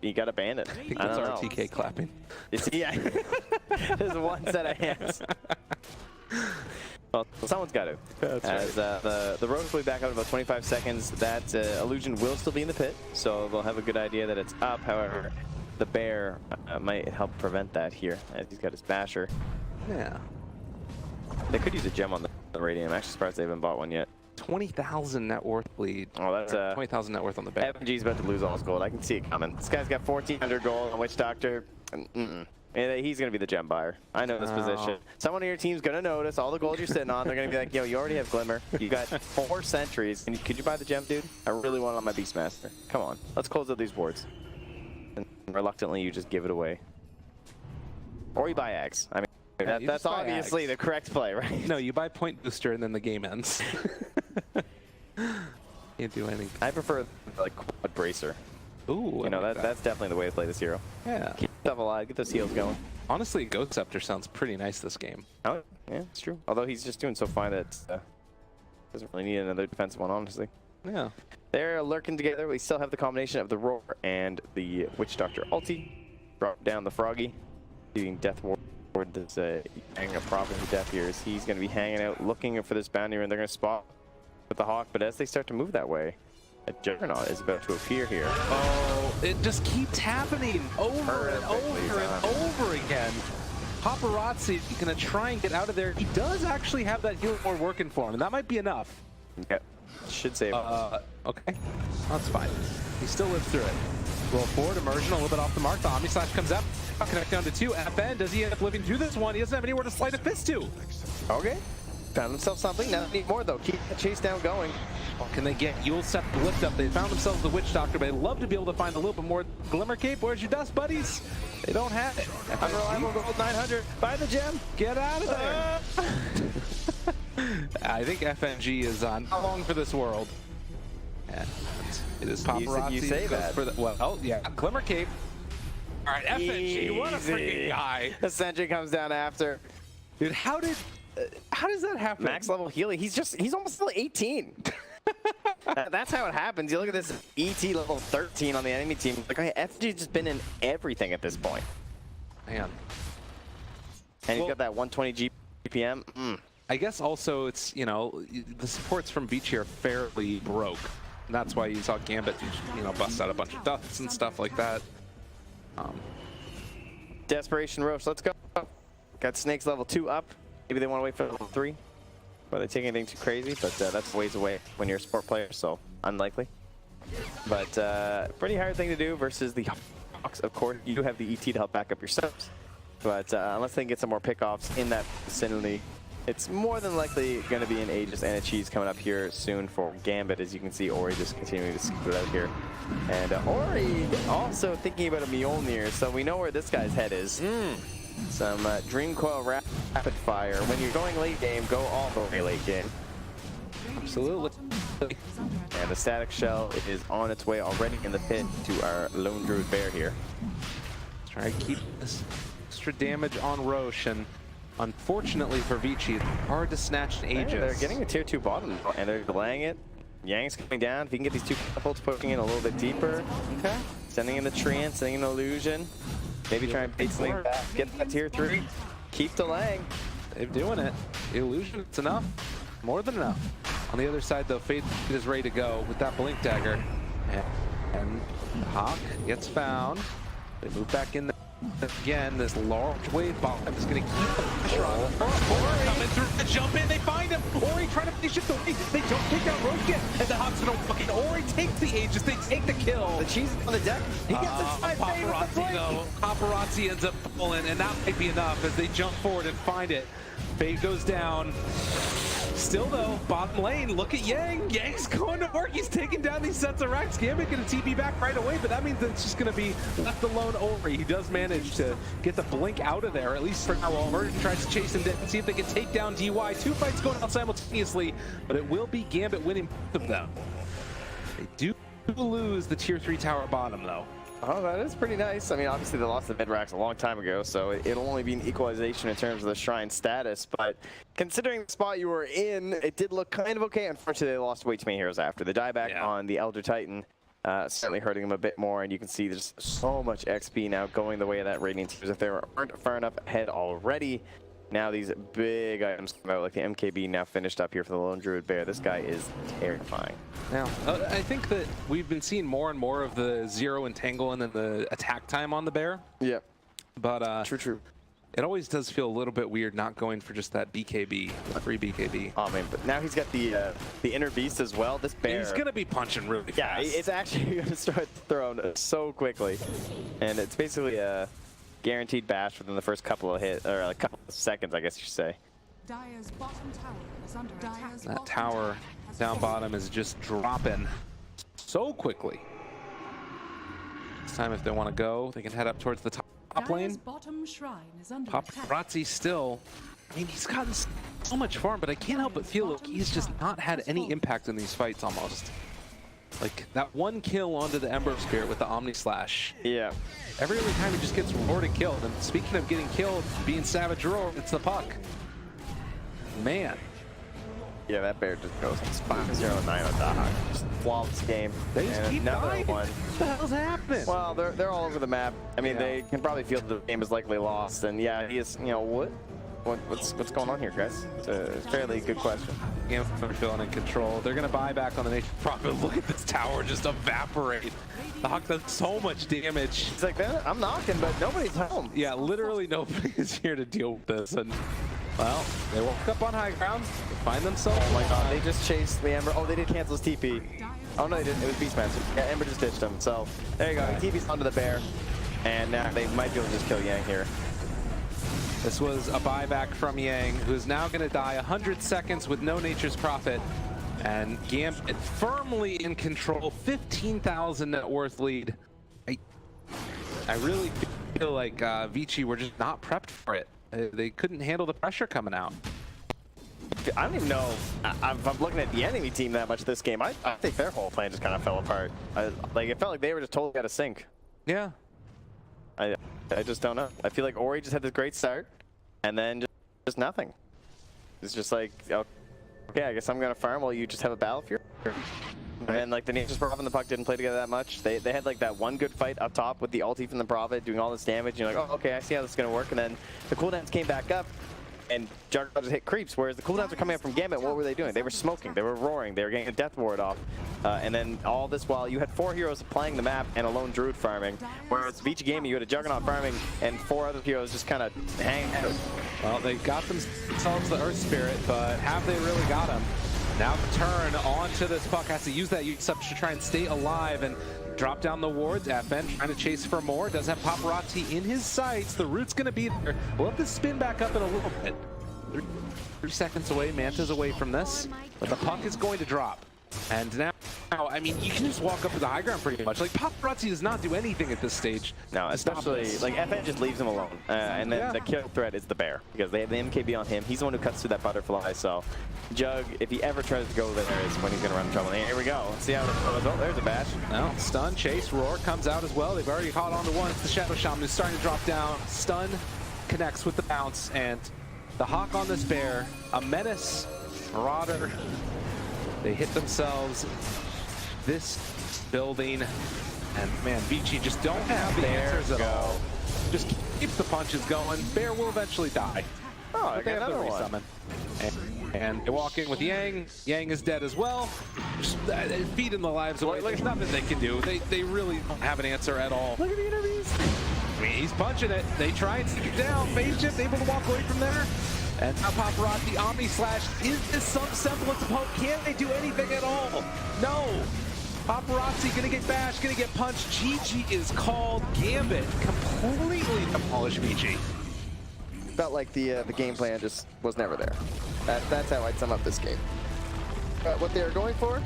he got abandoned. I think that's RTK clapping. Yeah. There's one set of hands. Well, someone's got to. That's As the road will be back up in about 25 seconds. That illusion will still be in the pit, so they'll have a good idea that it's up. However, the bear might help prevent that here, as he's got his basher. Yeah. They could use a gem on the Radiant. I'm actually surprised they haven't bought one yet. 20,000 net worth lead. Oh, that's 20,000 net worth on the bear. FNG's about to lose all his gold. I can see it coming. This guy's got 1,400 gold on Witch Doctor. He's going to be the gem buyer. I know this position. Someone on your team's going to notice all the gold you're sitting on. They're going to be like, yo, you already have Glimmer. You got 4 sentries. And could you buy the gem, dude? I really want it on my Beastmaster. Come on. Let's close out these boards. And reluctantly, you just give it away. Or you buy Ags. I mean, that's obviously the correct play, right? No, you buy Point Booster and then the game ends. Can't do anything. I prefer like Quad Bracer. Ooh, you know, that's definitely the way to play this hero. Yeah. Keep yourself alive, get those heals going. Honestly, Ghost Scepter sounds pretty nice this game. Oh, yeah, it's true. Although he's just doing so fine that doesn't really need another defensive one, honestly. Yeah. They're lurking together. We still have the combination of the Roar and the Witch Doctor ulti. Drop down the Froggy, doing Death Ward. This hanging a problem with Death here is he's going to be hanging out, looking for this bounty, and they're going to spot with the Hawk. But as they start to move that way, a Juggernaut is about to appear here. Oh, it just keeps happening over and over and over again. Paparazzi going to try and get out of there. He does actually have that healing ward working for him, and that might be enough. Okay. Should save him. Okay. That's fine. He still lives through it. Roll forward, immersion, a little bit off the mark. The Omni Slash comes up. Connect down to 2. FN, does he end up living through this one? He doesn't have anywhere to slide a fist to. Okay. Found himself something. Now they need more, though. Keep the chase down going. Well, can they get Yule set the lift up? They found themselves the Witch Doctor, but they'd love to be able to find a little bit more Glimmer Cape. Where's your dust, buddies? They don't have it. Unreliable gold 900. Buy the gem. Get out of there. I think FNG is on how long for this world. And it is Paparazzi. You say that. For the, well, yeah. Glimmer Cape. All right, FNG, what a freaking guy. The sentry comes down after. Dude, how does that happen? Max level healing. He's almost still 18. That's how it happens. You look at this ET level 13 on the enemy team. Like, okay, FNG's just been in everything at this point. Man. And he's got that 120 GPM. I guess also it's, you know, the supports from Vici are fairly broke. And that's why you saw Gambit, you know, bust out a bunch of dusts and stuff like that. Desperation Roche, let's go. Got Snakes level 2 up. Maybe they want to wait for level 3. Or they take anything too crazy, but that's ways away when you're a sport player, so unlikely. But pretty hard thing to do versus the Hawks. Of course, you do have the ET to help back up your subs. But unless they can get some more pickoffs in that vicinity, it's more than likely going to be an Aegis and a Cheese coming up here soon for Gambit. As you can see, Ori just continuing to scoot it out here. And Ori also thinking about a Mjolnir, so we know where this guy's head is. Some Dream Coil Rapid Fire. When you're going late game, go all the way late game. Absolutely. And the Static Shell is on its way already in the pit to our Lone Druid Bear here. Let's try to keep this extra damage on Roche, and unfortunately for Vici, hard to snatch an Aegis. They're getting a tier 2 bottom, and they're delaying it. Yang's coming down. If you can get these 2 catapults pushing in a little bit deeper. Okay. Sending in the Treant, sending in Illusion. Maybe try and bait something back. Get that tier 3. Keep delaying. They're doing it. The Illusion, it's enough. More than enough. On the other side, though, Fate is ready to go with that Blink Dagger. And the Hawk gets found. They move back in again, this large wave bottom is going to keep the pressure on. Ori coming through the jump in, they find him. Ori trying to finish it, they don't take down Roket, and the Hawks going to fucking Ori takes the Aegis, they take the kill. The cheese on the deck. He gets inside. Paparazzi though. Paparazzi ends up pulling, and that might be enough as they jump forward and find it. Fade goes down. Still though, bottom lane, look at Yang. Yang's going to work. He's taking down these sets of racks. Gambit going to TP back right away, but that means it's just going to be left alone Ori. He does manage to get the blink out of there, at least for now, while Emergent tries to chase him and see if they can take down DY. Two fights going on simultaneously, but it will be Gambit winning both of them. They do lose the tier 3 tower bottom though. Oh, that is pretty nice. I mean, obviously they lost the mid racks a long time ago, so it'll only be an equalization in terms of the shrine status. But considering the spot you were in, it did look kind of okay. Unfortunately, they lost way too many heroes after. The dieback on the Elder Titan certainly hurting them a bit more, and you can see there's so much XP now going the way of that Radiant team. If they weren't far enough ahead already, now these big items come out, like the MKB now finished up here for the Lone Druid Bear. This guy is terrifying. Now, I think that we've been seeing more and more of the zero entangle and then the attack time on the Bear. Yeah. But true. It always does feel a little bit weird not going for just that BKB, free BKB. Oh man, but now he's got the inner beast as well. This Bear, he's gonna be punching really fast. Yeah, it's actually gonna start throwing so quickly, and it's basically a guaranteed bash within the first couple of hits, or a couple of seconds, I guess you should say. Dire's bottom tower is under attack. That tower down bottom is just dropping so quickly. This time, if they want to go, they can head up towards the top lane. Bottom shrine is under attack. Paparazzi still, I mean, he's gotten so much farm, but I can't help but feel like he's just not had any impact in these fights almost. Like that one kill onto the Ember Spirit with the Omni Slash. Yeah. Every other time he just gets rewarded killed. And speaking of getting killed, being Savage Roar, it's the puck. Man. Yeah, that Bear just goes 5-0-9 on Dog. Just flawless game. They just keep dying. One. What the hell's happening? Well, they're all over the map. I mean, they can probably feel the game is likely lost. And yeah, he is, you know, what's going on here, guys? It's a fairly good question. Gambit feeling in control. They're going to buy back on the Nation Prophet. Look at this tower just evaporate. The Hawk does so much damage. It's like, man, I'm knocking, but nobody's home. Yeah, literally nobody is here to deal with this. And, well, they walk up on high ground, they find themselves. Oh my god, they just chased the Ember. Oh, they did cancel his TP. Oh no, they didn't. It was Beastmaster. Yeah, Ember just ditched him. So, there you go. He TP's onto the Bear. And now they might be able to just kill Yang here. This was a buyback from Yang, who's now going to die 100 seconds with no Nature's Prophet. And Gambit firmly in control, 15,000 net worth lead. I really feel like Vici were just not prepped for it. They couldn't handle the pressure coming out. I don't even know if I'm looking at the enemy team that much this game. I think their whole plan just kind of fell apart. Like, it felt like they were just totally out of sync. Yeah. I just don't know. I feel like Ori just had this great start, and then just nothing. It's just like, okay, I guess I'm gonna farm while you just have a battlefield. And like the Nature's Prophet and the puck didn't play together that much. They had like that one good fight up top with the ulti from the Prophet doing all this damage. And you're like, oh, okay, I see how this is gonna work. And then the cooldowns came back up, and Juggernaut just hit creeps. Whereas the cooldowns were coming up from Gambit. What were they doing? They were smoking. They were roaring. They were getting a death ward off. And then all this while you had 4 heroes playing the map and a lone druid farming. Whereas Vici Gaming, you had a Juggernaut farming and 4 other heroes just kind of hanging out. Well, they got themselves the Earth Spirit, but have they really got him? Now the turn onto this puck, has to use that use up to try and stay alive and drop down the wards. FN trying to chase for more. Does have Paparazzi in his sights. The root's going to be there. We'll have to spin back up in a little bit. 3 seconds away. Manta's away from this. But the puck is going to drop. And now, I mean, you can just walk up to the high ground pretty much. Like, Paparazzi does not do anything at this stage. No, especially, like, FN just leaves him alone. And then the kill threat is the Bear, because they have the MKB on him. He's the one who cuts through that butterfly, so Jug, if he ever tries to go there, is when he's going to run into trouble. And here we go. Let's see how it goes. Oh, there's a bash. Now, stun, chase, roar comes out as well. They've already caught on to one. It's the Shadow Shaman who's starting to drop down. Stun connects with the bounce, and the Hawk on this Bear, a menace, Marauder. They hit themselves this building, and man, Vici just don't have the answers at all. Just keeps the punches going. Bear will eventually die. Oh, I they have got to another resummon. And they walk in with Yang. Yang is dead as well. Just feeding the lives away. There's nothing they can do. They really don't have an answer at all. Look at the interviews. I mean, He's punching it. They try and stick it down. Phase shift, able to walk away from there. And now Paparazzi, Omni Slash. Is this some semblance of hope? Can they do anything at all? No. Paparazzi gonna get bashed, gonna get punched. GG is called. Gambit completely demolished Vici. Felt like the game plan just was never there. That's how I'd sum up this game. What they were going for,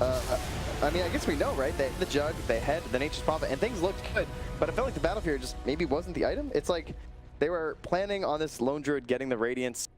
I mean, I guess we know, right? They had the Jug, they had the Nature's Prophet, and things looked good. But I felt like the Battlefield just maybe wasn't the item. It's like they were planning on this Lone Druid getting the Radiance